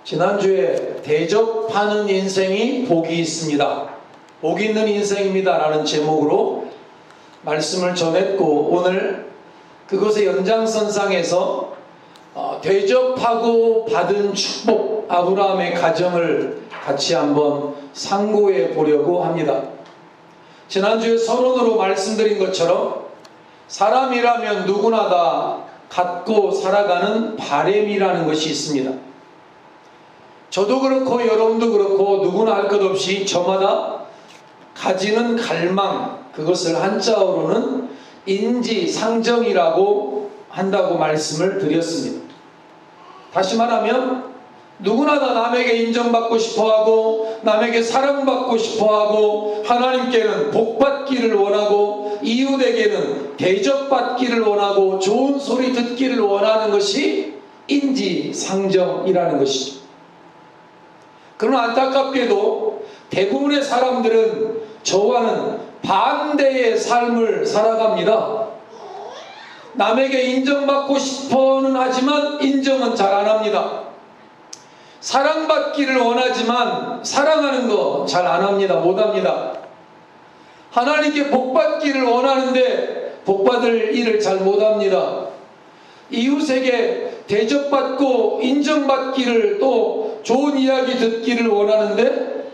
지난주에 대접하는 인생이 복이 있습니다. 복이 있는 인생입니다 라는 제목으로 말씀을 전했고, 오늘 그것의 연장선상에서 대접하고 받은 축복, 아브라함의 가정을 같이 한번 상고해 보려고 합니다. 지난주에 서론으로 말씀드린 것처럼 사람이라면 누구나 다 갖고 살아가는 바램이라는 것이 있습니다. 저도 그렇고 여러분도 그렇고 누구나 할 것 없이 저마다 가지는 갈망, 그것을 한자어로는 인지상정이라고 한다고 말씀을 드렸습니다. 다시 말하면 누구나 다 남에게 인정받고 싶어하고 남에게 사랑받고 싶어하고 하나님께는 복받기를 원하고 이웃에게는 대접받기를 원하고 좋은 소리 듣기를 원하는 것이 인지상정이라는 것이죠. 그러나 안타깝게도 대부분의 사람들은 저와는 반대의 삶을 살아갑니다. 남에게 인정받고 싶어는 하지만 인정은 잘 안 합니다. 사랑받기를 원하지만 사랑하는 거 잘 안 합니다. 못 합니다. 하나님께 복받기를 원하는데 복받을 일을 잘 못 합니다. 이웃에게 대접받고 인정받기를, 또 좋은 이야기 듣기를 원하는데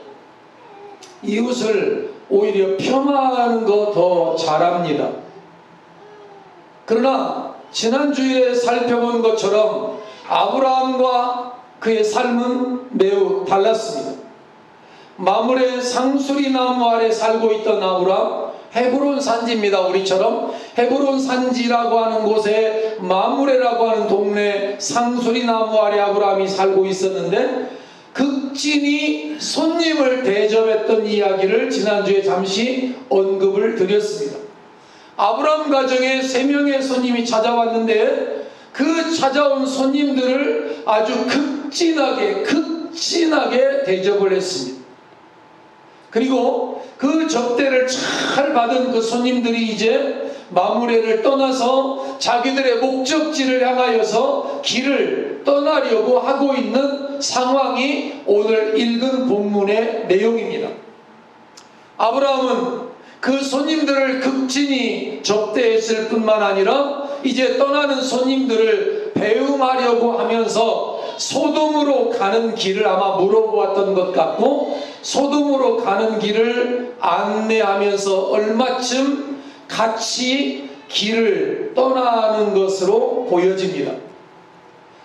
이웃을 오히려 폄하하는 거 더 잘합니다. 그러나 지난주에 살펴본 것처럼 아브라함과 그의 삶은 매우 달랐습니다. 마므레 상수리나무 아래 살고 있던 아브라함, 헤브론 산지입니다. 우리처럼 헤브론 산지라고 하는 곳에 마므레라고 하는 동네 상수리나무 아래 아브라함이 살고 있었는데, 극진히 손님을 대접했던 이야기를 지난주에 잠시 언급을 드렸습니다. 아브라함 가정에 3명의 손님이 찾아왔는데 그 찾아온 손님들을 아주 극진하게 대접을 했습니다. 그리고 그 접대를 잘 받은 그 손님들이 이제 마므레를 떠나서 자기들의 목적지를 향하여서 길을 떠나려고 하고 있는 상황이 오늘 읽은 본문의 내용입니다. 아브라함은 그 손님들을 극진히 접대했을 뿐만 아니라 이제 떠나는 손님들을 배웅하려고 하면서 소돔으로 가는 길을 아마 물어보았던 것 같고, 소돔으로 가는 길을 안내하면서 얼마쯤 같이 길을 떠나는 것으로 보여집니다.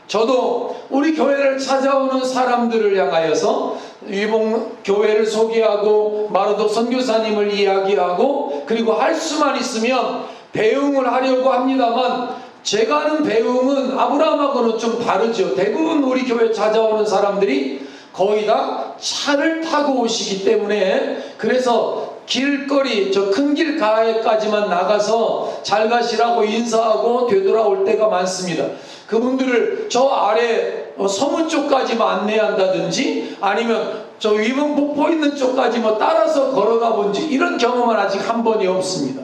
저도 우리 교회를 찾아오는 사람들을 향하여서 위봉교회를 소개하고 마르도 선교사님을 이야기하고 그리고 할 수만 있으면 배웅을 하려고 합니다만, 제가 하는 배웅은 아브라함하고는 좀 다르죠. 대부분 우리 교회 찾아오는 사람들이 거의 다 차를 타고 오시기 때문에, 그래서 길거리 저 큰 길 가에까지만 나가서 잘 가시라고 인사하고 되돌아올 때가 많습니다. 그분들을 저 아래 서문 쪽까지만 안내한다든지 아니면 저 위봉폭포 있는 쪽까지 따라서 걸어가 본지 이런 경험은 아직 한 번이 없습니다.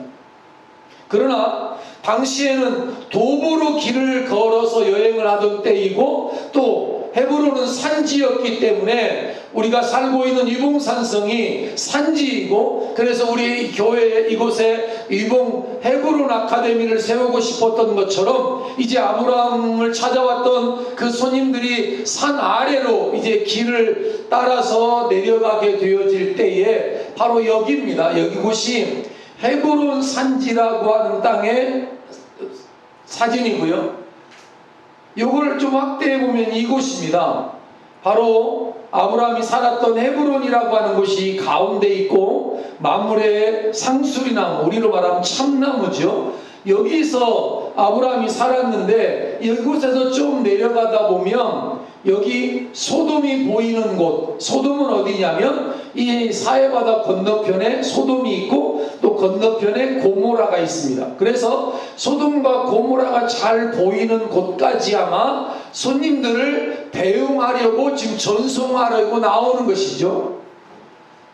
그러나 당시에는 도보로 길을 걸어서 여행을 하던 때이고, 또 헤브론은 산지였기 때문에 우리가 살고 있는 위봉산성이 산지이고, 그래서 우리 교회 이곳에 위봉 헤브론 아카데미를 세우고 싶었던 것처럼 이제 아브라함을 찾아왔던 그 손님들이 산 아래로 이제 길을 따라서 내려가게 되어질 때에 바로 여기입니다. 여기곳이 헤브론 산지라고 하는 땅의 사진이고요. 이걸 좀 확대해 보면 이곳입니다. 바로 아브라함이 살았던 헤브론이라고 하는 곳이 가운데 있고, 마므레의 상수리나무, 우리로 말하면 참나무죠. 여기서 아브라함이 살았는데, 이곳에서 좀 내려가다 보면 여기 소돔이 보이는 곳, 소돔은 어디냐면 이 사해바다 건너편에 소돔이 있고 또 건너편에 고모라가 있습니다. 그래서 소돔과 고모라가 잘 보이는 곳까지 아마 손님들을 배웅하려고 지금 전송하려고 나오는 것이죠.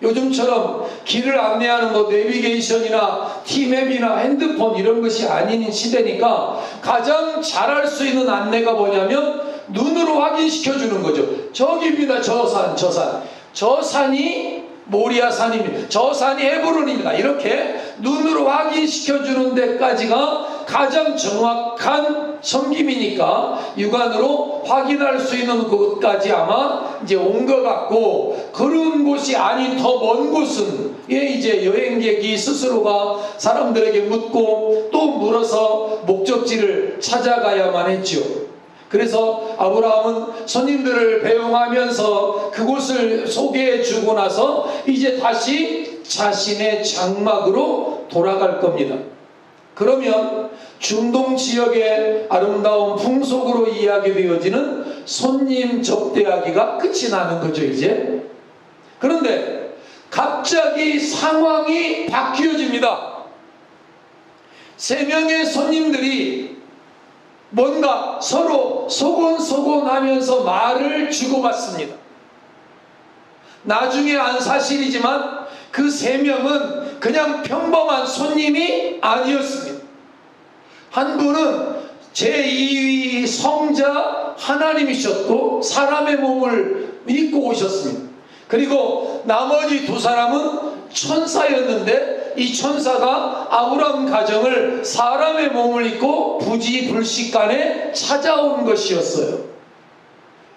요즘처럼 길을 안내하는 내비게이션이나 티맵이나 핸드폰 이런 것이 아닌 시대니까 가장 잘할 수 있는 안내가 뭐냐면 눈으로 확인시켜 주는 거죠. 저기입니다. 저 산, 저 산. 저 산이 모리아산입니다. 저 산이 헤브론입니다. 이렇게 눈으로 확인시켜 주는 데까지가 가장 정확한 섬김이니까 육안으로 확인할 수 있는 곳까지 아마 이제 온 것 같고, 그런 곳이 아닌 더 먼 곳은 이제 여행객이 스스로가 사람들에게 묻고 또 물어서 목적지를 찾아가야만 했죠. 그래서 아브라함은 손님들을 배웅하면서 그곳을 소개해 주고 나서 이제 다시 자신의 장막으로 돌아갈 겁니다. 그러면 중동 지역의 아름다운 풍속으로 이야기되어지는 손님 접대하기가 끝이 나는 거죠, 이제. 그런데 갑자기 상황이 바뀌어집니다. 3명의 손님들이 뭔가 서로 소곤소곤하면서 말을 주고받습니다. 나중에 안 사실이지만 그 3명은 그냥 평범한 손님이 아니었습니다. 한 분은 제2위 성자 하나님이셨고 사람의 몸을 입고 오셨습니다. 그리고 나머지 2사람은 천사였는데 이 천사가 아브라함 가정을 사람의 몸을 입고 부지불식간에 찾아온 것이었어요.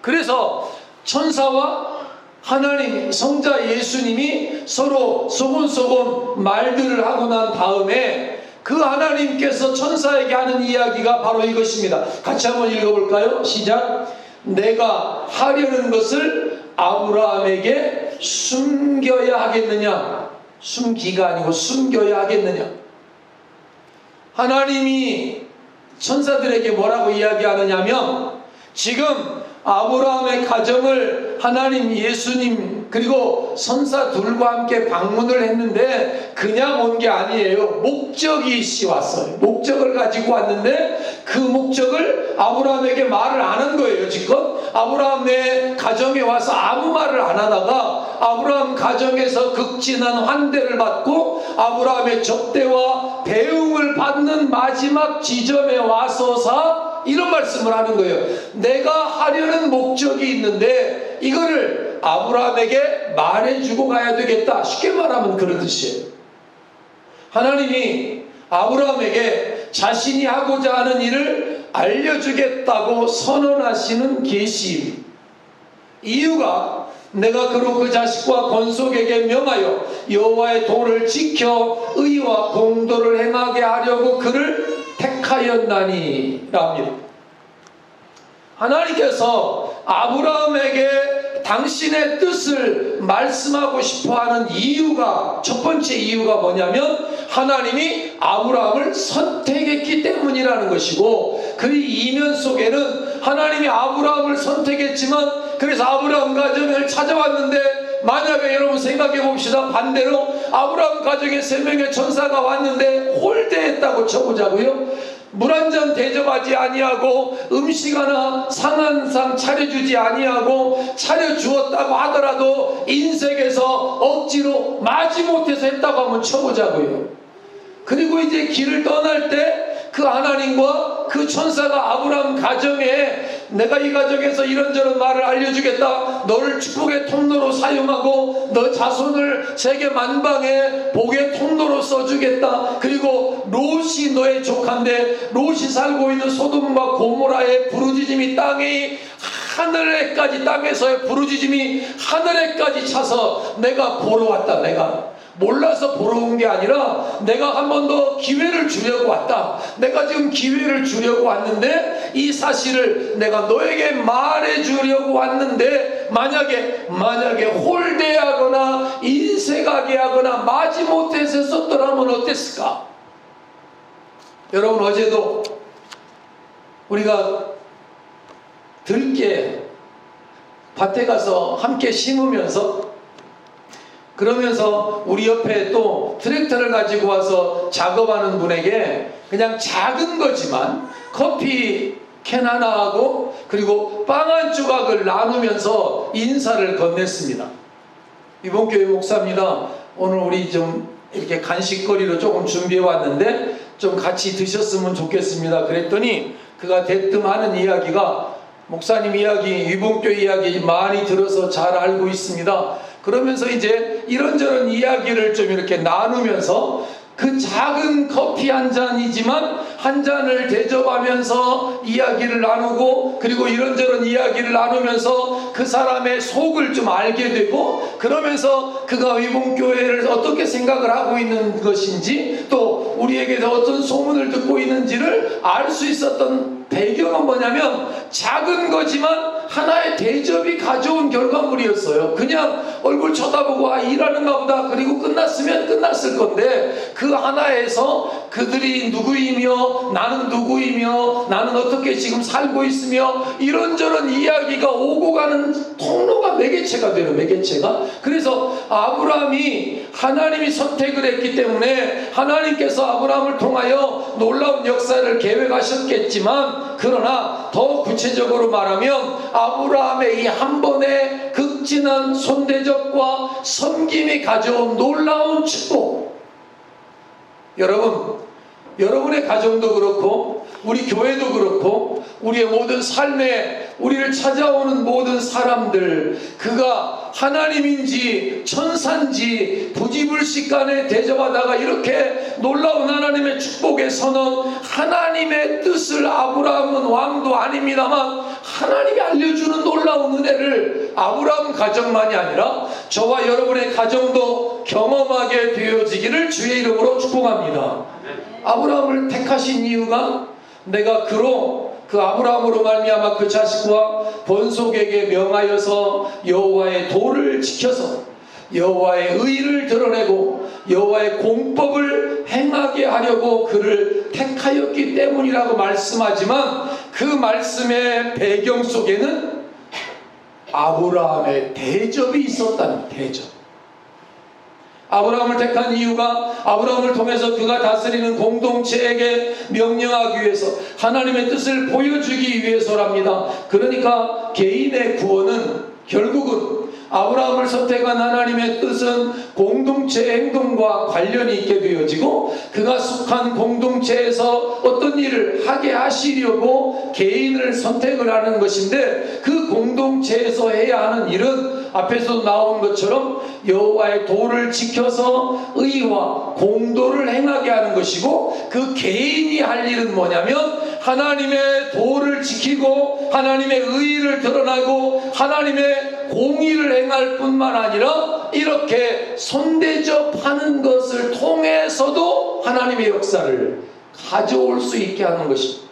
그래서 천사와 하나님, 성자 예수님이 서로 소곤소곤 말들을 하고 난 다음에 그 하나님께서 천사에게 하는 이야기가 바로 이것입니다. 같이 한번 읽어볼까요? 시작. 내가 하려는 것을 아브라함에게 숨겨야 하겠느냐? 숨기가 아니고 숨겨야 하겠느냐? 하나님이 천사들에게 뭐라고 이야기하느냐면, 지금 아브라함의 가정을 하나님, 예수님 그리고 선사 둘과 함께 방문을 했는데 그냥 온 게 아니에요. 목적이 있이 왔어요. 목적을 가지고 왔는데 그 목적을 아브라함에게 말을 안 한 거예요. 지금 아브라함의 가정에 와서 아무 말을 안 하다가 아브라함 가정에서 극진한 환대를 받고 아브라함의 접대와 배웅을 받는 마지막 지점에 와서서 이런 말씀을 하는 거예요. 내가 하려는 목적이 있는데 이거를 아브라함에게 말해주고 가야 되겠다. 쉽게 말하면 그런 뜻이에요. 하나님이 아브라함에게 자신이 하고자 하는 일을 알려주겠다고 선언하시는 계시입니다. 이유가 내가 그로 그 자식과 건속에게 명하여 여호와의 도를 지켜 의와 공도를 행하게 하려고 그를 택하였나니 랍니다. 하나님께서 아브라함에게 당신의 뜻을 말씀하고 싶어하는 이유가, 첫 번째 이유가 뭐냐면 하나님이 아브라함을 선택했기 때문이라는 것이고, 그 이면 속에는 하나님이 아브라함을 선택했지만 그래서 아브라함 가정을 찾아왔는데, 만약에 여러분 생각해 봅시다. 반대로 아브라함 가정에 3명의 천사가 왔는데 홀대했다고 쳐보자고요. 물 한 잔 대접하지 아니하고 음식 하나 상한상 차려주지 아니하고 차려주었다고 하더라도 인색에서 억지로 마지못해서 했다고 한번 쳐보자고요. 그리고 이제 길을 떠날 때 그 하나님과 그 천사가 아브라함 가정에 내가 이 가정에서 이런저런 말을 알려주겠다. 너를 축복의 통로로 사용하고 너 자손을 세계 만방의 복의 통로로 써주겠다. 그리고 롯이 너의 조카인데 롯이 살고 있는 소돔과 고모라의 부르짖음이 땅에 하늘에까지, 땅에서의 부르짖음이 하늘에까지 차서 내가 보러 왔다. 내가 몰라서 보러 온 게 아니라 내가 한 번 더 기회를 주려고 왔다. 내가 지금 기회를 주려고 왔는데 이 사실을 내가 너에게 말해 주려고 왔는데 만약에 홀대하거나 인색하게 하거나 마지못해서 썼더라면 어땠을까? 여러분, 어제도 우리가 들깨 밭에 가서 함께 심으면서, 그러면서 우리 옆에 또 트랙터를 가지고 와서 작업하는 분에게 그냥 작은 거지만 커피 캔 하나하고 그리고 빵 한 조각을 나누면서 인사를 건넸습니다. 이번 교회 목사입니다. 오늘 우리 좀 이렇게 간식거리로 조금 준비해 왔는데 좀 같이 드셨으면 좋겠습니다. 그랬더니 그가 대뜸 하는 이야기가, 목사님 이야기, 위봉교회 이야기 많이 들어서 잘 알고 있습니다. 그러면서 이제 이런저런 이야기를 좀 이렇게 나누면서 그 작은 커피 한 잔이지만 한 잔을 대접하면서 이야기를 나누고, 그리고 이런저런 이야기를 나누면서 그 사람의 속을 좀 알게 되고, 그러면서 그가 위봉교회를 어떻게 생각을 하고 있는 것인지, 또 우리에게 어떤 소문을 듣고 있는지를 알 수 있었던 배경은 뭐냐면, 작은 거지만 하나의 대접이 가져온 결과물이었어요. 그냥 얼굴 쳐다보고 일하는가 보다, 그리고 끝났으면 끝났을 건데, 그 하나에서 그들이 누구이며 나는 누구이며 나는 어떻게 지금 살고 있으며 이런저런 이야기가 오고 가는 통로가 매개체가 되는, 매개체가. 그래서 아브라함이 하나님이 선택을 했기 때문에 하나님께서 아브라함을 통하여 놀라운 역사를 계획하셨겠지만, 그러나 더 구체적으로 말하면 아브라함의 이 한 번의 극진한 손대접과 섬김이 가져온 놀라운 축복, 여러분의 가정도 그렇고 우리 교회도 그렇고 우리의 모든 삶에 우리를 찾아오는 모든 사람들, 그가 하나님인지 천사인지 부지불식간에 대접하다가 이렇게 놀라운 하나님의 축복의 선언, 하나님의 뜻을, 아브라함은 왕도 아닙니다만 하나님이 알려주는 놀라운 은혜를 아브라함 가정만이 아니라 저와 여러분의 가정도 경험하게 되어지기를 주의 이름으로 축복합니다. 아브라함을 택하신 이유가, 내가 그 아브라함으로 말미암아 그 자식과 번속에게 명하여서 여호와의 도를 지켜서 여호와의 의를 드러내고 여호와의 공법을 행하게 하려고 그를 택하였기 때문이라고 말씀하지만, 그 말씀의 배경 속에는 아브라함의 대접이 있었다는, 대접. 아브라함을 택한 이유가 아브라함을 통해서 그가 다스리는 공동체에게 명령하기 위해서, 하나님의 뜻을 보여주기 위해서랍니다. 그러니까 개인의 구원은 결국은 아브라함을 선택한 하나님의 뜻은 공동체 행동과 관련이 있게 되어지고, 그가 속한 공동체에서 어떤 일을 하게 하시려고 개인을 선택을 하는 것인데, 그 공동체에서 해야 하는 일은 앞에서 나온 것처럼 여호와의 도를 지켜서 의와 공도를 행하게 하는 것이고, 그 개인이 할 일은 뭐냐면 하나님의 도를 지키고 하나님의 의를 드러나고 하나님의 공의를 행할 뿐만 아니라 이렇게 손대접하는 것을 통해서도 하나님의 역사를 가져올 수 있게 하는 것입니다.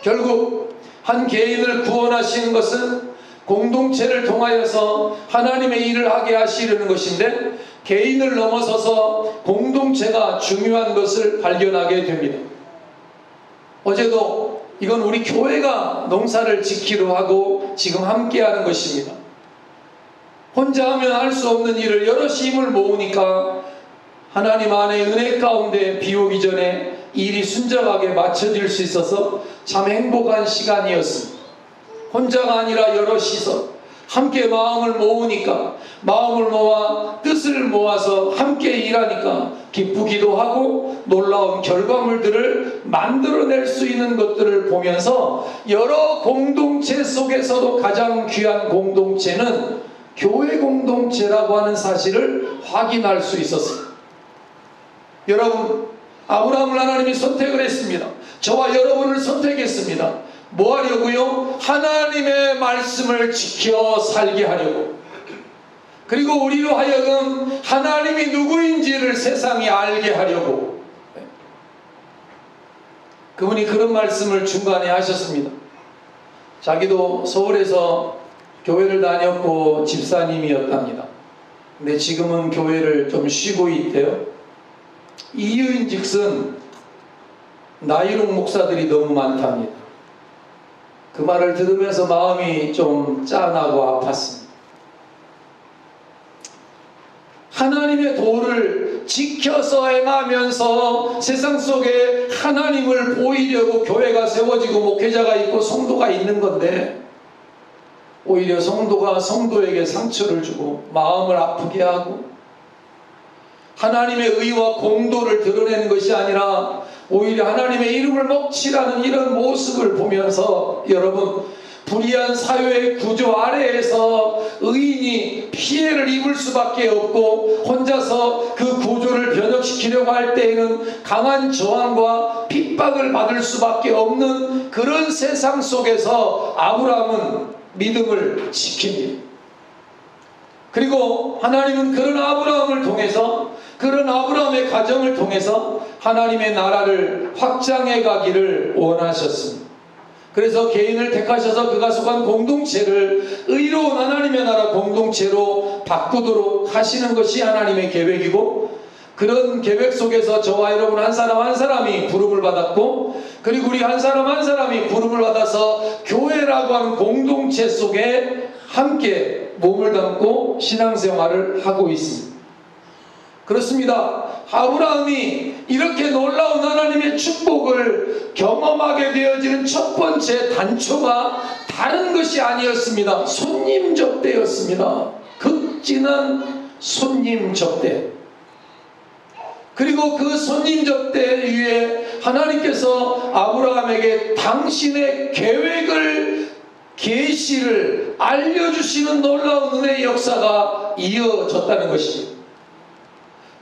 결국 한 개인을 구원하시는 것은 공동체를 통하여서 하나님의 일을 하게 하시려는 것인데, 개인을 넘어서서 공동체가 중요한 것을 발견하게 됩니다. 어제도 이건 우리 교회가 농사를 지키려 하고 지금 함께하는 것입니다. 혼자 하면 할 수 없는 일을 여럿이 힘을 모으니까 하나님 안에 은혜 가운데 비 오기 전에 일이 순적하게 맞춰질 수 있어서 참 행복한 시간이었습니다. 혼자가 아니라 여럿이서 함께 마음을 모으니까, 마음을 모아 뜻을 모아서 함께 일하니까 기쁘기도 하고 놀라운 결과물들을 만들어낼 수 있는 것들을 보면서, 여러 공동체 속에서도 가장 귀한 공동체는 교회 공동체라고 하는 사실을 확인할 수 있었습니다. 여러분, 아브라함을 하나님이 선택을 했습니다. 저와 여러분을 선택했습니다. 뭐 하려고요? 하나님의 말씀을 지켜 살게 하려고. 그리고 우리로 하여금 하나님이 누구인지를 세상이 알게 하려고. 그분이 그런 말씀을 중간에 하셨습니다. 자기도 서울에서 교회를 다녔고 집사님이었답니다. 근데 지금은 교회를 좀 쉬고 있대요. 이유인즉슨 나이롱 목사들이 너무 많답니다. 그 말을 들으면서 마음이 좀 짠하고 아팠습니다. 하나님의 도를 지켜서 행하면서 세상 속에 하나님을 보이려고 교회가 세워지고 목회자가 있고 성도가 있는 건데, 오히려 성도가 성도에게 상처를 주고 마음을 아프게 하고 하나님의 의와 공도를 드러내는 것이 아니라 오히려 하나님의 이름을 먹칠하는 이런 모습을 보면서, 여러분, 불의한 사회의 구조 아래에서 의인이 피해를 입을 수밖에 없고 혼자서 그 구조를 변혁시키려고 할 때에는 강한 저항과 핍박을 받을 수밖에 없는 그런 세상 속에서 아브라함은 믿음을 지킵니다. 그리고 하나님은 그런 아브라함을 통해서, 그런 아브라함의 가정을 통해서 하나님의 나라를 확장해 가기를 원하셨습니다. 그래서 개인을 택하셔서 그가 속한 공동체를 의로운 하나님의 나라 공동체로 바꾸도록 하시는 것이 하나님의 계획이고, 그런 계획 속에서 저와 여러분 한 사람 한 사람이 부름을 받았고, 그리고 우리 한 사람 한 사람이 부름을 받아서 교회라고 하는 공동체 속에 함께 몸을 담고 신앙생활을 하고 있습니다. 그렇습니다. 아브라함이 이렇게 놀라운 하나님의 축복을 경험하게 되어지는 첫 번째 단초가 다른 것이 아니었습니다. 손님 접대였습니다. 극진한 손님 접대. 그리고 그 손님 접대 위에 하나님께서 아브라함에게 당신의 계획을 계시를 알려주시는 놀라운 은혜의 역사가 이어졌다는 것입니다.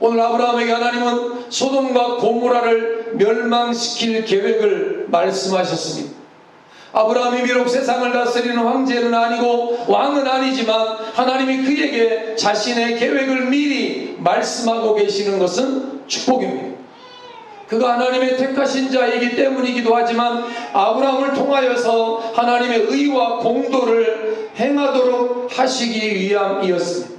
오늘 아브라함에게 하나님은 소돔과 고모라를 멸망시킬 계획을 말씀하셨습니다. 아브라함이 비록 세상을 다스리는 황제는 아니고 왕은 아니지만 하나님이 그에게 자신의 계획을 미리 말씀하고 계시는 것은 축복입니다. 그가 하나님의 택하신 자이기 때문이기도 하지만 아브라함을 통하여서 하나님의 의와 공도를 행하도록 하시기 위함이었습니다.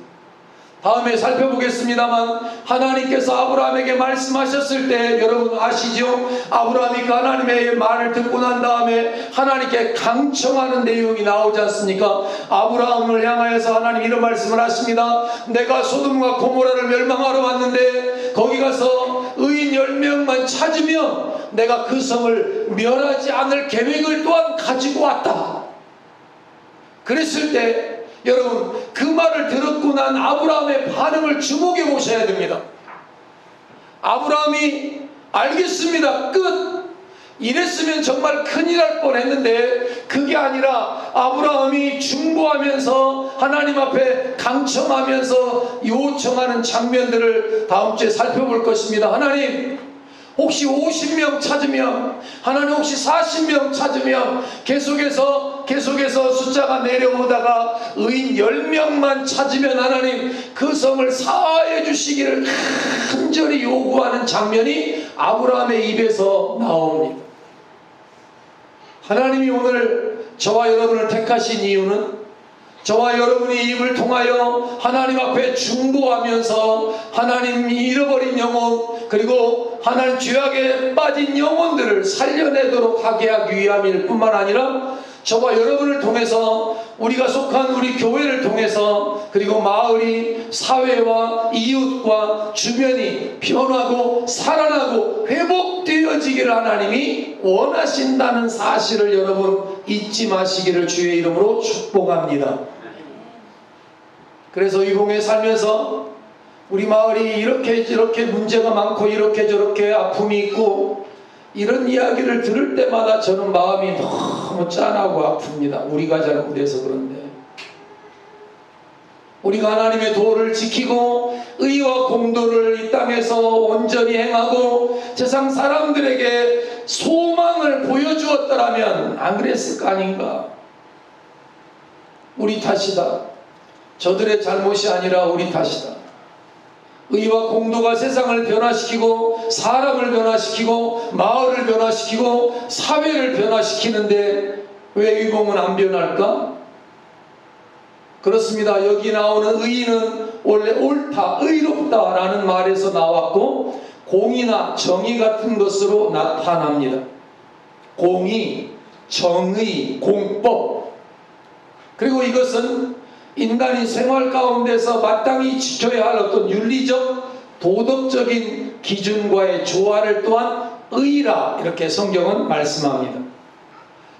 다음에 살펴보겠습니다만, 하나님께서 아브라함에게 말씀하셨을 때 여러분 아시죠? 아브라함이 그 하나님의 말을 듣고 난 다음에 하나님께 강청하는 내용이 나오지 않습니까? 아브라함을 향하여서 하나님 이런 말씀을 하십니다. 내가 소돔과 고모라를 멸망하러 왔는데 거기 가서 의인 10명만 찾으면 내가 그 성을 멸하지 않을 계획을 또한 가지고 왔다. 그랬을 때 여러분, 그 말을 들었고 난 아브라함의 반응을 주목해 보셔야 됩니다. 아브라함이 알겠습니다, 끝, 이랬으면 정말 큰일 날 뻔했는데 그게 아니라 아브라함이 중보하면서 하나님 앞에 강청하면서 요청하는 장면들을 다음 주에 살펴볼 것입니다. 하나님, 혹시 50명 찾으면, 하나님 혹시 40명 찾으면 계속해서 숫자가 내려오다가 의인 10명만 찾으면 하나님 그 성을 사하해 주시기를 간절히 요구하는 장면이 아브라함의 입에서 나옵니다. 하나님이 오늘 저와 여러분을 택하신 이유는 저와 여러분이 입을 통하여 하나님 앞에 중보하면서 하나님이 잃어버린 영혼, 그리고 하나님 죄악에 빠진 영혼들을 살려내도록 하게 하기 위함일 뿐만 아니라 저와 여러분을 통해서, 우리가 속한 우리 교회를 통해서, 그리고 마을이, 사회와 이웃과 주변이 변하고 살아나고 회복되어지기를 하나님이 원하신다는 사실을 여러분 잊지 마시기를 주의 이름으로 축복합니다. 그래서 이 봉에 살면서 우리 마을이 이렇게 저렇게 문제가 많고 이렇게 저렇게 아픔이 있고 이런 이야기를 들을 때마다 저는 마음이 너무 짠하고 아픕니다. 우리가 잘못해서 그런데, 우리가 하나님의 도를 지키고 의와 공도를 이 땅에서 온전히 행하고 세상 사람들에게 소망을 보여주었더라면 안 그랬을 거 아닌가. 우리 탓이다. 저들의 잘못이 아니라 우리 탓이다. 의와 공도가 세상을 변화시키고 사람을 변화시키고 마을을 변화시키고 사회를 변화시키는데 왜 의봉은 안 변할까? 그렇습니다. 여기 나오는 의는 원래 옳다, 의롭다 라는 말에서 나왔고 공의나 정의 같은 것으로 나타납니다. 공의, 정의, 공법. 그리고 이것은 인간이 생활 가운데서 마땅히 지켜야 할 어떤 윤리적, 도덕적인 기준과의 조화를 또한 의라 이렇게 성경은 말씀합니다.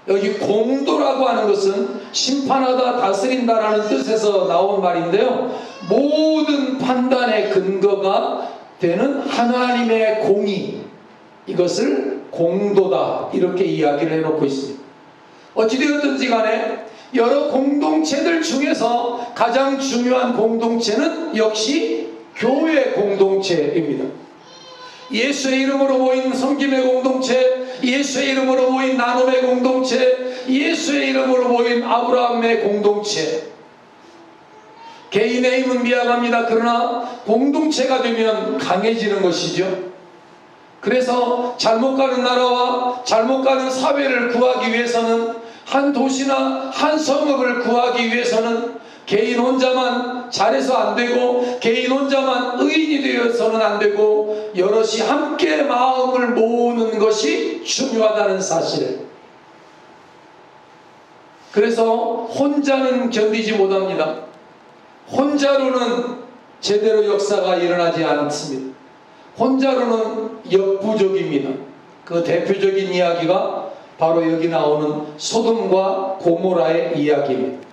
여기 공도라고 하는 것은 심판하다, 다스린다라는 뜻에서 나온 말인데요, 모든 판단의 근거가 되는 하나님의 공의, 이것을 공도다 이렇게 이야기를 해놓고 있습니다. 어찌되었든지 간에 여러 공동체들 중에서 가장 중요한 공동체는 역시 교회 공동체입니다. 예수의 이름으로 모인 섬김의 공동체, 예수의 이름으로 모인 나눔의 공동체, 예수의 이름으로 모인 아브라함의 공동체. 개인의 힘은 미약합니다. 그러나 공동체가 되면 강해지는 것이죠. 그래서 잘못 가는 나라와 잘못 가는 사회를 구하기 위해서는, 한 도시나 한 성읍을 구하기 위해서는 개인 혼자만 잘해서 안 되고, 개인 혼자만 의인이 되어서는 안 되고, 여럿이 함께 마음을 모으는 것이 중요하다는 사실. 그래서 혼자는 견디지 못합니다. 혼자로는 제대로 역사가 일어나지 않습니다. 혼자로는 역부족입니다. 그 대표적인 이야기가 바로 여기 나오는 소돔과 고모라의 이야기입니다.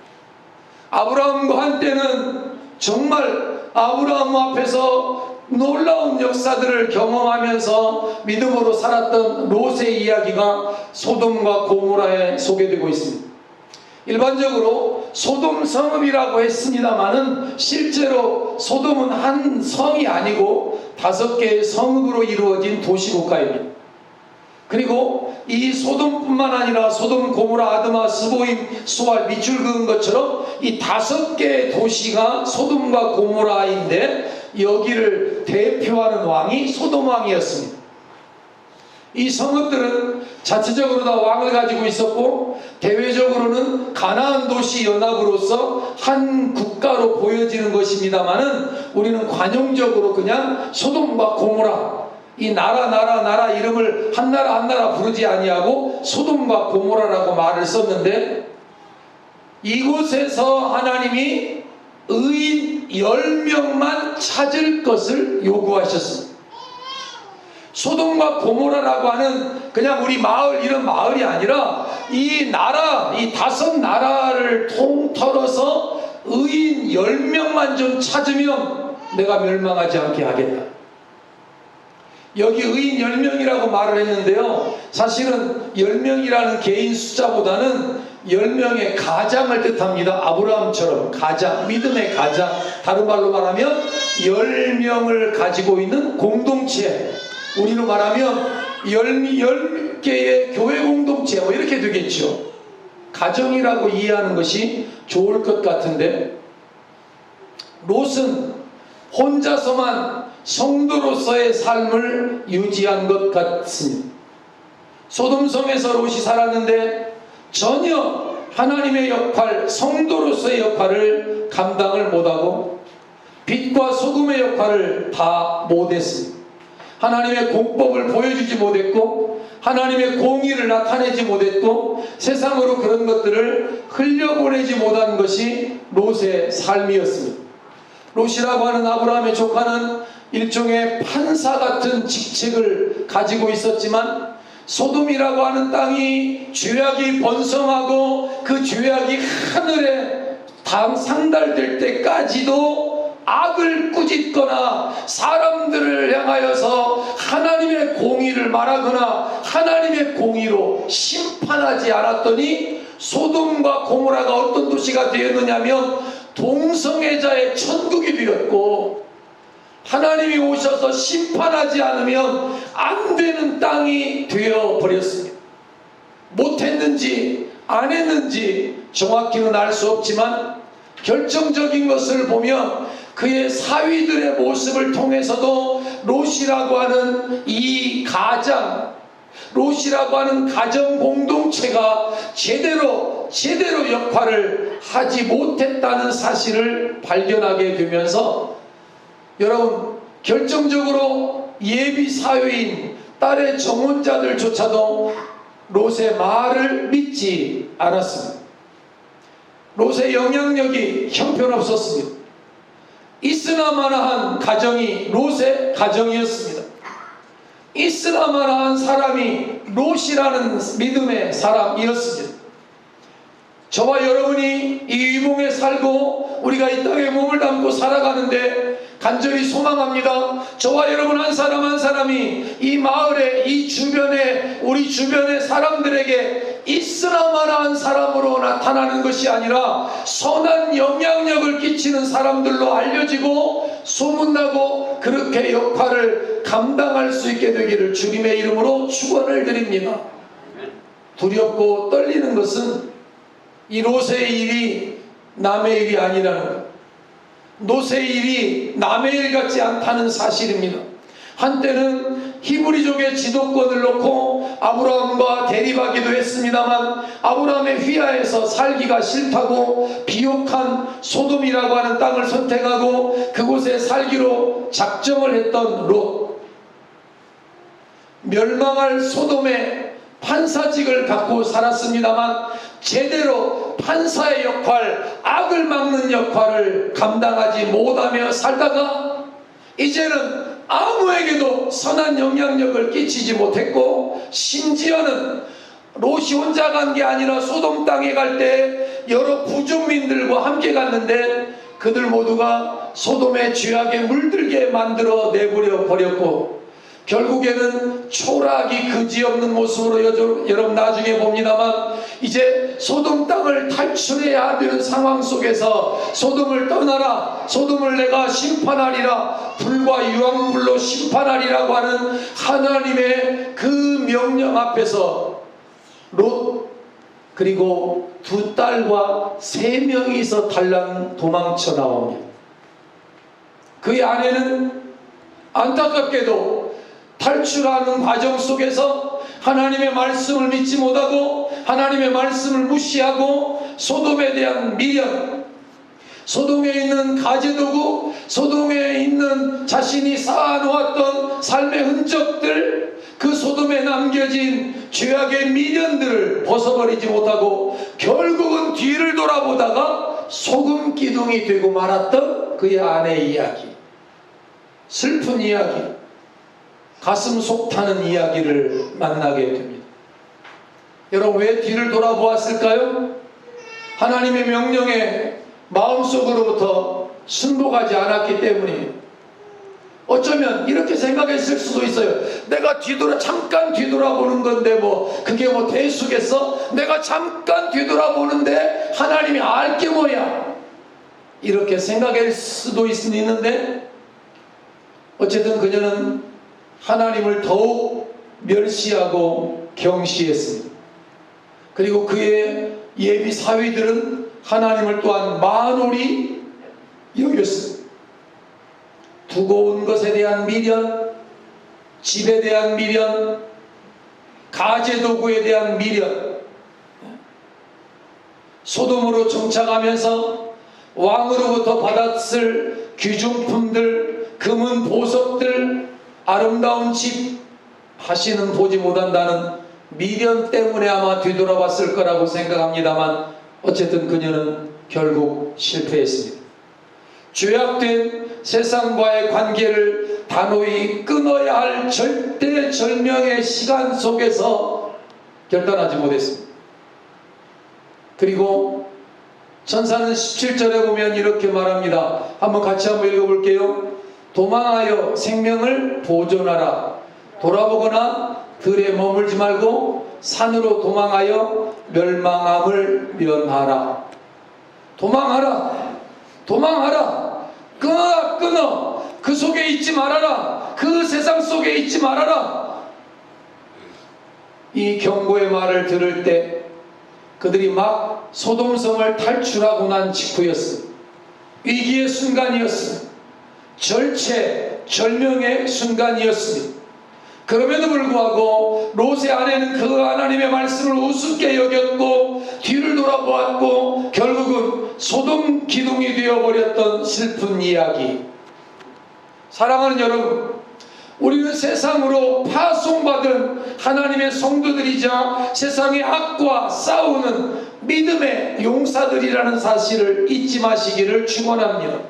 아브라함과 한때는 정말 아브라함 앞에서 놀라운 역사들을 경험하면서 믿음으로 살았던 롯의 이야기가 소돔과 고모라에 소개되고 있습니다. 일반적으로 소돔 성읍이라고 했습니다마는 실제로 소돔은 한 성이 아니고 5개의 성읍으로 이루어진 도시국가입니다. 그리고 이 소돔뿐만 아니라 소돔, 고모라, 아드마, 스보임, 수알, 밑줄 그은 것처럼 이 5개의 도시가 소돔과 고모라인데, 여기를 대표하는 왕이 소돔 왕이었습니다. 이 성읍들은 자체적으로 다 왕을 가지고 있었고, 대외적으로는 가나안 도시 연합으로서 한 국가로 보여지는 것입니다마는, 우리는 관용적으로 그냥 소돔과 고모라, 이 나라 이름을 한 나라 부르지 아니하고 소돔과 고모라라고 말을 썼는데, 이곳에서 하나님이 의인 10명만 찾을 것을 요구하셨습니다. 소돔과 고모라라고 하는 그냥 우리 마을, 이런 마을이 아니라 이 나라, 이 5 나라를 통틀어서 의인 10명만 좀 찾으면 내가 멸망하지 않게 하겠다. 여기 의인 10명이라고 말을 했는데요, 사실은 10명이라는 개인 숫자보다는 10명의 가장을 뜻합니다. 아브라함처럼 가장, 믿음의 가장, 다른 말로 말하면 10명을 가지고 있는 공동체, 우리로 말하면 10개의 교회 공동체, 뭐 이렇게 되겠죠. 가정이라고 이해하는 것이 좋을 것 같은데, 롯은 혼자서만 성도로서의 삶을 유지한 것 같습니다. 소돔성에서 롯이 살았는데 전혀 하나님의 역할, 성도로서의 역할을 감당을 못하고 빛과 소금의 역할을 다 못했습니다. 하나님의 공법을 보여주지 못했고, 하나님의 공의를 나타내지 못했고, 세상으로 그런 것들을 흘려보내지 못한 것이 롯의 삶이었습니다. 롯이라고 하는 아브라함의 조카는 일종의 판사 같은 직책을 가지고 있었지만, 소돔이라고 하는 땅이 죄악이 번성하고 그 죄악이 하늘에 상달될 때까지도 악을 꾸짖거나 사람들을 향하여서 하나님의 공의를 말하거나 하나님의 공의로 심판하지 않았더니, 소돔과 고모라가 어떤 도시가 되었느냐면 동성애자의 천국이 되었고, 하나님이 오셔서 심판하지 않으면 안 되는 땅이 되어버렸습니다. 못했는지 안 했는지 정확히는 알 수 없지만, 결정적인 것을 보면 그의 사위들의 모습을 통해서도 롯이라고 하는 이 가장, 롯이라고 하는 가정 공동체가 제대로 역할을 하지 못했다는 사실을 발견하게 되면서, 여러분, 결정적으로 예비 사회인 딸의 정혼자들조차도 롯의 말을 믿지 않았습니다. 롯의 영향력이 형편없었습니다. 있으나마나한 가정이 롯의 가정이었습니다. 있으나마나한 사람이 롯이라는 믿음의 사람이었습니다. 저와 여러분이 이 위봉에 살고 우리가 이 땅에 몸을 담고 살아가는데 간절히 소망합니다. 저와 여러분 한 사람 한 사람이 이 마을에, 이 주변에, 우리 주변의 사람들에게 있으나마나한 사람으로 나타나는 것이 아니라 선한 영향력을 끼치는 사람들로 알려지고 소문나고 그렇게 역할을 감당할 수 있게 되기를 주님의 이름으로 축원을 드립니다. 두렵고 떨리는 것은 이 롯의 일이 남의 일이 아니라는 것, 롯의 일이 남의 일 같지 않다는 사실입니다. 한때는 히브리족의 지도권을 놓고 아브라함과 대립하기도 했습니다만 아브라함의 휘하에서 살기가 싫다고 비옥한 소돔이라고 하는 땅을 선택하고 그곳에 살기로 작정을 했던 롯, 멸망할 소돔의 판사직을 갖고 살았습니다만 제대로 판사의 역할, 악을 막는 역할을 감당하지 못하며 살다가 이제는 아무에게도 선한 영향력을 끼치지 못했고 심지어는 롯이 혼자 간 게 아니라 소돔 땅에 갈 때 여러 부족민들과 함께 갔는데 그들 모두가 소돔의 죄악에 물들게 만들어 내버려 버렸고 결국에는 초라하기 그지없는 모습으로 여러분 나중에 봅니다만 이제 소돔 땅을 탈출해야 되는 상황 속에서 소돔을 떠나라, 소돔을 내가 심판하리라, 불과 유황불로 심판하리라고 하는 하나님의 그 명령 앞에서 롯 그리고 두 딸과 3명이서 달랑 도망쳐 나옵니다. 그의 아내는 안타깝게도 탈출하는 과정 속에서 하나님의 말씀을 믿지 못하고 하나님의 말씀을 무시하고 소돔에 대한 미련, 소돔에 있는 가재도구, 소돔에 있는 자신이 쌓아놓았던 삶의 흔적들, 그 소돔에 남겨진 죄악의 미련들을 벗어버리지 못하고 결국은 뒤를 돌아보다가 소금 기둥이 되고 말았던 그의 아내의 이야기, 슬픈 이야기, 가슴 속 타는 이야기를 만나게 됩니다. 여러분 왜 뒤를 돌아보았을까요? 하나님의 명령에 마음속으로부터 순복하지 않았기 때문이에요. 어쩌면 이렇게 생각했을 수도 있어요. 내가 잠깐 뒤돌아보는 건데 그게 대수겠어? 내가 잠깐 뒤돌아보는데 하나님이 알 게 뭐야? 이렇게 생각할 수도 있는데 어쨌든 그녀는 하나님을 더욱 멸시하고 경시했습니다. 그리고 그의 예비 사위들은 하나님을 또한 만홀히 여겼습니다. 두고 온 것에 대한 미련, 집에 대한 미련, 가재도구에 대한 미련, 소돔으로 정착하면서 왕으로부터 받았을 귀중품들, 금은 보석들, 아름다운 집, 다시는 보지 못한다는 미련 때문에 아마 뒤돌아봤을 거라고 생각합니다만 어쨌든 그녀는 결국 실패했습니다. 죄악된 세상과의 관계를 단호히 끊어야 할 절대절명의 시간 속에서 결단하지 못했습니다. 그리고 천사는 17절에 보면 이렇게 말합니다. 같이 한번 읽어볼게요. 도망하여 생명을 보존하라. 돌아보거나 들에 머물지 말고 산으로 도망하여 멸망함을 면하라. 도망하라. 도망하라. 끊어. 그 속에 있지 말아라. 그 세상 속에 있지 말아라. 이 경고의 말을 들을 때 그들이 막 소돔성을 탈출하고 난 직후였습니다. 위기의 순간이었습니다. 절체절명의 순간이었습니다. 그럼에도 불구하고 롯의 아내는 그 하나님의 말씀을 우습게 여겼고 뒤를 돌아보았고 결국은 소돔 기둥이 되어버렸던 슬픈 이야기. 사랑하는 여러분, 우리는 세상으로 파송받은 하나님의 성도들이자 세상의 악과 싸우는 믿음의 용사들이라는 사실을 잊지 마시기를 축원합니다.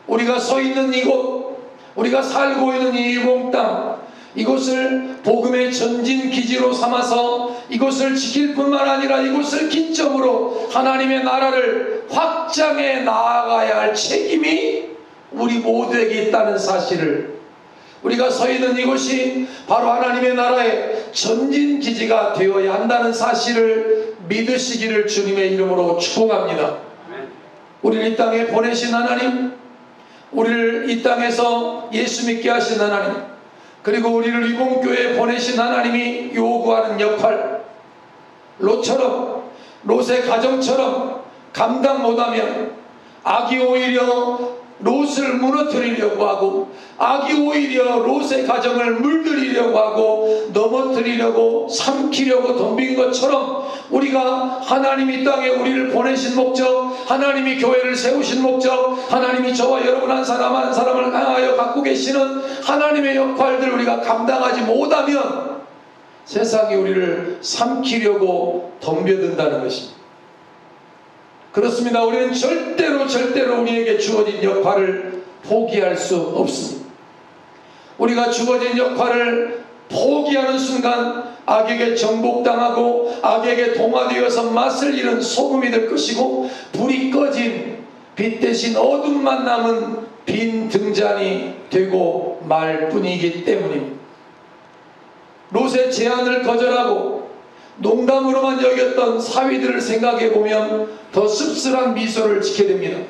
우리가 서 있는 이곳, 우리가 살고 있는 이 위봉 땅, 이곳을 복음의 전진 기지로 삼아서 이곳을 지킬 뿐만 아니라 이곳을 기점으로 하나님의 나라를 확장해 나아가야 할 책임이 우리 모두에게 있다는 사실을, 우리가 서 있는 이곳이 바로 하나님의 나라의 전진 기지가 되어야 한다는 사실을 믿으시기를 주님의 이름으로 축복합니다. 우리를 이 땅에 보내신 하나님, 우리를 이 땅에서 예수 믿게 하신 하나님, 그리고 우리를 이봉교회에 보내신 하나님이 요구하는 역할, 롯처럼, 롯의 가정처럼 감당 못하면 악이 오히려 롯을 무너뜨리려고 하고, 악이 오히려 롯의 가정을 물들이려고 하고 넘어뜨리려고 삼키려고 덤빈 것처럼, 우리가 하나님이 이 땅에 우리를 보내신 목적, 하나님이 교회를 세우신 목적, 하나님이 저와 여러분 한 사람 한 사람을 향하여 갖고 계시는 하나님의 역할들을 우리가 감당하지 못하면 세상이 우리를 삼키려고 덤벼든다는 것입니다. 그렇습니다. 우리는 절대로 우리에게 주어진 역할을 포기할 수 없습니다. 우리가 주어진 역할을 포기하는 순간 악에게 정복당하고 악에게 동화되어서 맛을 잃은 소금이 될 것이고, 불이 꺼진 빛 대신 어둠만 남은 빈 등잔이 되고 말 뿐이기 때문입니다. 롯의 제안을 거절하고 농담으로만 여겼던 사위들을 생각해 보면 더 씁쓸한 미소를 짓게 됩니다.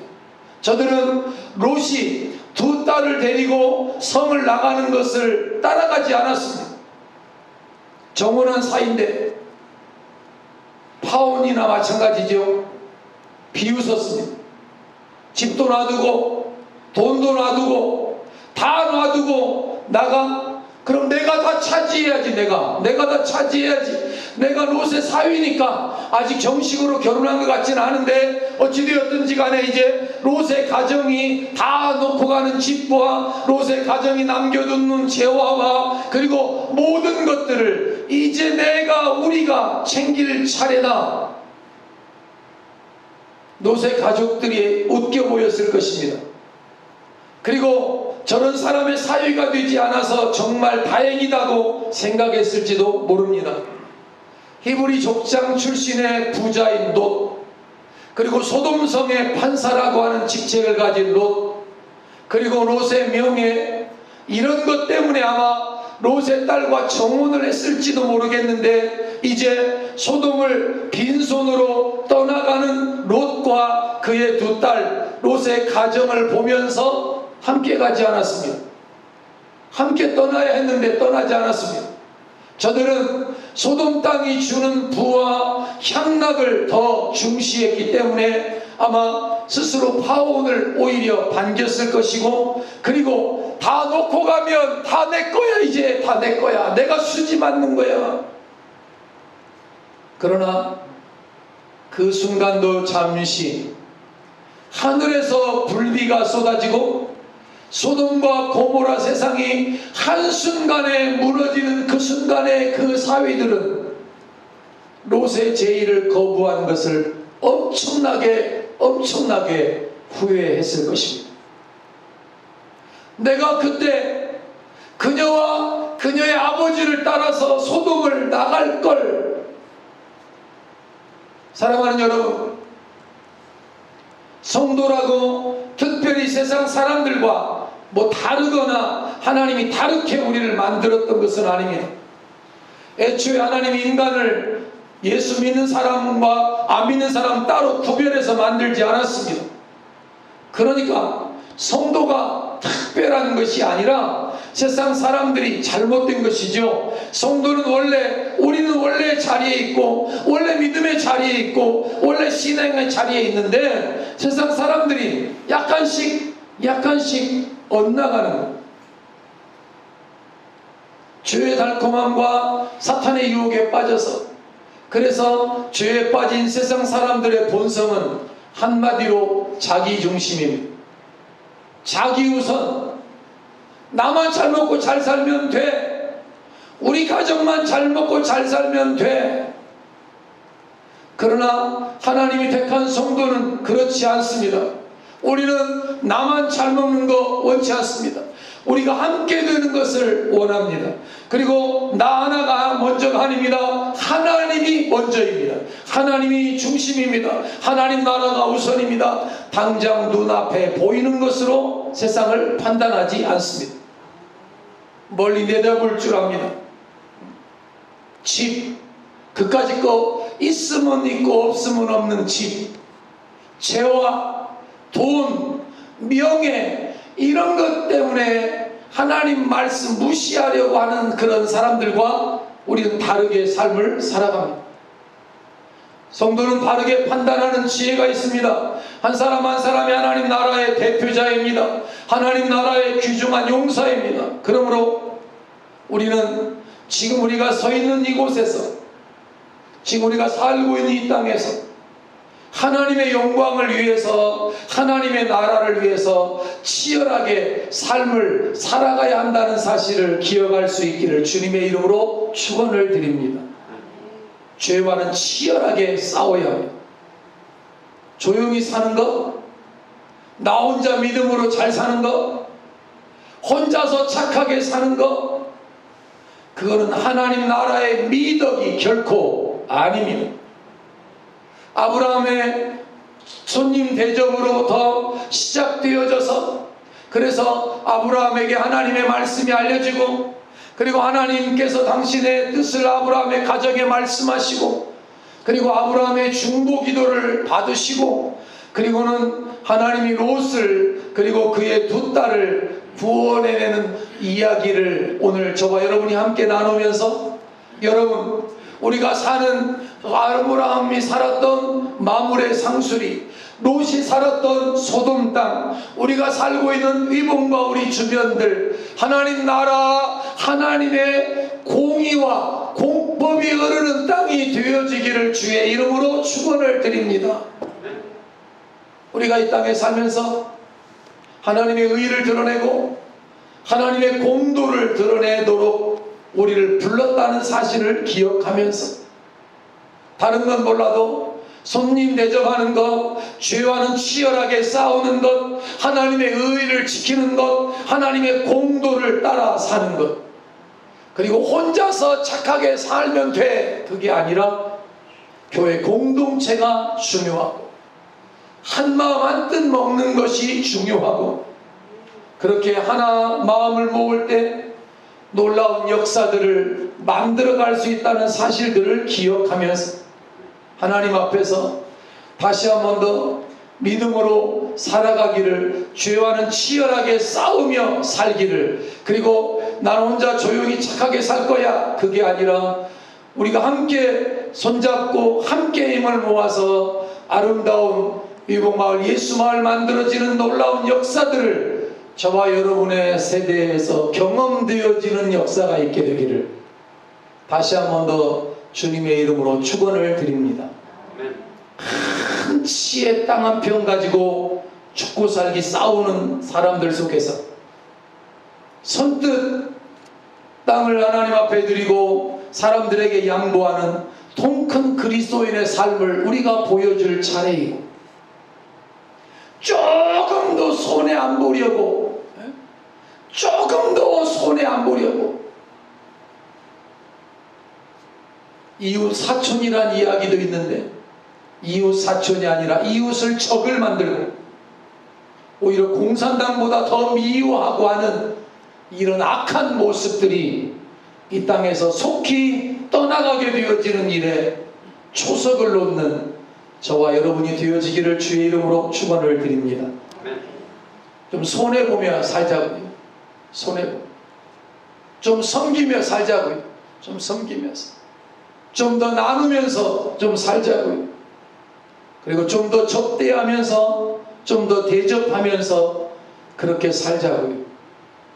저들은 롯이 두 딸을 데리고 성을 나가는 것을 따라가지 않았습니다. 정혼한 사이인데, 파혼이나 마찬가지죠. 비웃었습니다. 집도 놔두고 돈도 놔두고 다 놔두고 나가? 그럼 내가 다 차지해야지. 내가 다 차지해야지. 내가 롯의 사위니까. 아직 정식으로 결혼한 것 같지는 않은데 어찌되었든지 간에 이제 롯의 가정이 다 놓고 가는 집과 롯의 가정이 남겨두는 재화와 그리고 모든 것들을 이제 우리가 챙길 차례다. 롯의 가족들이 웃겨 보였을 것입니다. 그리고 저런 사람의 사위가 되지 않아서 정말 다행이다고 생각했을지도 모릅니다. 히브리 족장 출신의 부자인 롯, 그리고 소돔성의 판사라고 하는 직책을 가진 롯, 그리고 롯의 명예, 이런 것 때문에 아마 롯의 딸과 정혼을 했을지도 모르겠는데, 이제 소돔을 빈손으로 떠나가는 롯과 그의 두 딸 롯의 가정을 보면서 함께 가지 않았습니다. 함께 떠나야 했는데 떠나지 않았습니다. 저들은 소돔 땅이 주는 부와 향락을 더 중시했기 때문에 아마 스스로 파혼을 오히려 반겼을 것이고, 그리고 다 놓고 가면 다 내 거야. 이제 다 내 거야. 내가 수지 맞는 거야. 그러나 그 순간도 잠시 하늘에서 불비가 쏟아지고 소돔과 고모라 세상이 한순간에 무너지는 그 순간에 그 사위들은 롯의 제의를 거부한 것을 엄청나게 후회했을 것입니다. 내가 그때 그녀와 그녀의 아버지를 따라서 소돔을 나갈 걸. 사랑하는 여러분, 성도라고 특별히 세상 사람들과 다르거나 하나님이 다르게 우리를 만들었던 것은 아닙니다. 애초에 하나님이 인간을 예수 믿는 사람과 안 믿는 사람 따로 구별해서 만들지 않았습니다. 그러니까 성도가 특별한 것이 아니라 세상 사람들이 잘못된 것이죠. 성도는 우리는 원래 자리에 있고 원래 믿음의 자리에 있고 원래 신앙의 자리에 있는데, 세상 사람들이 약간씩 엇나가는 것. 죄의 달콤함과 사탄의 유혹에 빠져서, 그래서 죄에 빠진 세상 사람들의 본성은 한마디로 자기중심입니다. 자기우선. 나만 잘 먹고 잘 살면 돼. 우리 가정만 잘 먹고 잘 살면 돼. 그러나 하나님이 택한 성도는 그렇지 않습니다. 우리는 나만 잘 먹는 거 원치 않습니다. 우리가 함께 되는 것을 원합니다. 그리고 나 하나가 먼저가 아닙니다. 하나님이 먼저입니다. 하나님이 중심입니다. 하나님 나라가 우선입니다. 당장 눈앞에 보이는 것으로 세상을 판단하지 않습니다. 멀리 내다볼 줄 압니다. 집, 그까짓 거 있으면 있고 없으면 없는 집, 재화, 돈, 명예, 이런 것 때문에 하나님 말씀 무시하려고 하는 그런 사람들과 우리는 다르게 삶을 살아갑니다. 성도는 바르게 판단하는 지혜가 있습니다. 한 사람 한 사람이 하나님 나라의 대표자입니다. 하나님 나라의 귀중한 용사입니다. 그러므로 우리는 지금 우리가 서 있는 이곳에서, 지금 우리가 살고 있는 이 땅에서 하나님의 영광을 위해서, 하나님의 나라를 위해서 치열하게 삶을 살아가야 한다는 사실을 기억할 수 있기를 주님의 이름으로 축원을 드립니다. 죄와는 치열하게 싸워야 합니다. 조용히 사는 것, 나 혼자 믿음으로 잘 사는 것, 혼자서 착하게 사는 것, 그거는 하나님 나라의 미덕이 결코 아닙니다. 아브라함의 손님 대접으로부터 시작되어져서, 그래서 아브라함에게 하나님의 말씀이 알려지고, 그리고 하나님께서 당신의 뜻을 아브라함의 가정에 말씀하시고, 그리고 아브라함의 중보 기도를 받으시고, 그리고는 하나님이 롯을, 그리고 그의 두 딸을 구원해내는 이야기를 오늘 저와 여러분이 함께 나누면서, 여러분, 우리가 사는 아브라함이 살았던 마물의 상수리, 롯이 살았던 소돔 땅, 우리가 살고 있는 위봉과 우리 주변들, 하나님 나라, 하나님의 공의와 공법이 흐르는 땅이 되어지기를 주의 이름으로 축원을 드립니다. 우리가 이 땅에 살면서 하나님의 의를 드러내고 하나님의 공도를 드러내도록 우리를 불렀다는 사실을 기억하면서, 다른 건 몰라도 손님 대접하는 것, 죄와는 치열하게 싸우는 것, 하나님의 의를 지키는 것, 하나님의 공도를 따라 사는 것, 그리고 혼자서 착하게 살면 돼, 그게 아니라 교회 공동체가 중요하고 한마음 한뜻 먹는 것이 중요하고, 그렇게 하나 마음을 모을 때 놀라운 역사들을 만들어갈 수 있다는 사실들을 기억하면서 하나님 앞에서 다시 한 번 더 믿음으로 살아가기를, 죄와는 치열하게 싸우며 살기를, 그리고 나는 혼자 조용히 착하게 살 거야, 그게 아니라 우리가 함께 손잡고 함께 힘을 모아서 아름다운 위복마을, 예수마을 만들어지는 놀라운 역사들을 저와 여러분의 세대에서 경험되어지는 역사가 있게 되기를 다시 한 번 더 주님의 이름으로 축원을 드립니다. 큰 치의 땅 한 평 가지고 죽고 살기 싸우는 사람들 속에서 선뜻 땅을 하나님 앞에 드리고 사람들에게 양보하는 통큰 그리스도인의 삶을 우리가 보여줄 차례이고, 조금 더 손해 안 보려고, 조금 더 손해 안 보려고 이웃 사촌이란 이야기도 있는데, 이웃 사촌이 아니라 이웃을 적을 만들고 오히려 공산당보다 더 미워하고 하는 이런 악한 모습들이 이 땅에서 속히 떠나가게 되어지는 일에 초석을 놓는 저와 여러분이 되어지기를 주의 이름으로 축원을 드립니다. 좀 손해보며 살자고요. 손해보며 좀 섬기며 살자고요. 좀 섬기면서 좀 더 나누면서 좀 살자고요. 그리고 좀 더 접대하면서 좀 더 대접하면서 그렇게 살자고요.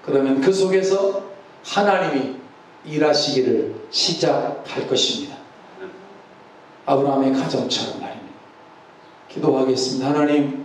그러면 그 속에서 하나님이 일하시기를 시작할 것입니다. 아브라함의 가정처럼 말입니다. 기도하겠습니다. 하나님,